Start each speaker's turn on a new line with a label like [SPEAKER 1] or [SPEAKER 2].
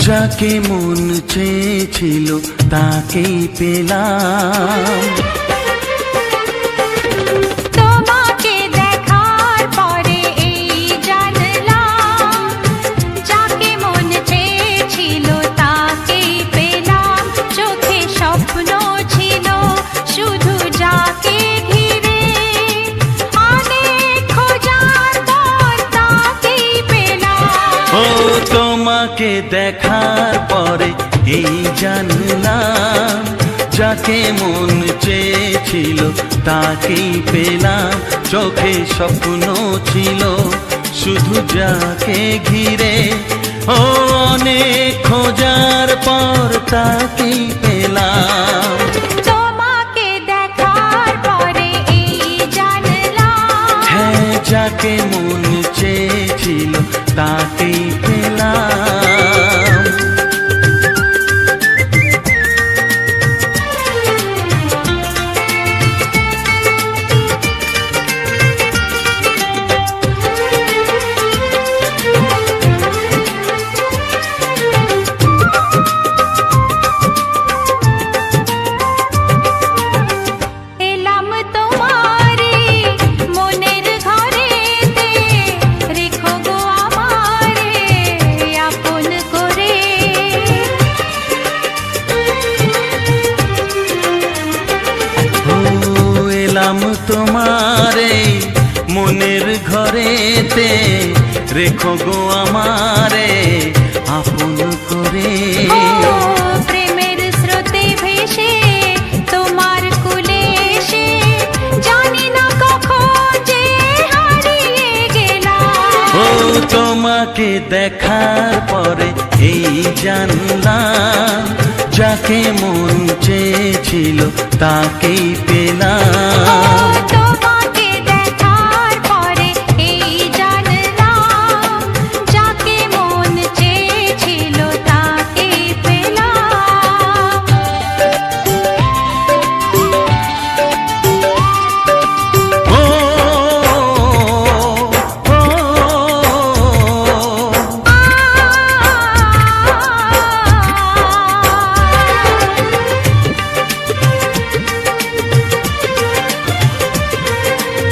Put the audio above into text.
[SPEAKER 1] যাকে মন চেয়েছিল তাকেই পেলাম।
[SPEAKER 2] তোমাকে দেখার পরে এই জানলাম, যাকে মন চেয়েছিল তাকেই পেলাম। চোখে স্বপ্ন ছিল শুধু যাকে ঘিরে, অনেক খোঁজার পর তাকেই পেলাম।
[SPEAKER 1] ও তোমাকে দেখার পরে এই জানলাম, যাকে মন চেয়েছিল তাকেই পেলাম। চোখে স্বপ্ন ছিল শুধু যাকে ঘিরে, ও অনেক খোঁজার পর তাকেই পেলাম।
[SPEAKER 2] তোমাকে দেখার পরে এই জানলাম,
[SPEAKER 1] হ্যাঁ, যাকে মন চেয়েছিল তাকেই পেলাম।
[SPEAKER 2] এলাম তোমারে মনের ঘরেতে, রেখো গো আমারে আপন করে।
[SPEAKER 1] ও এলাম তোমারে মনের ঘরেতে, রেখো গো আমারে আপন করে।
[SPEAKER 2] ও প্রেমের স্রোতে ভেসে তোমার কুলে এসে, জানি না কখন যে হারিয়ে গেলাম।
[SPEAKER 1] ও তোমাকে দেখার পরে এই জানলাম, যাকে মন চেয়েছিল তাকেই পেলাম।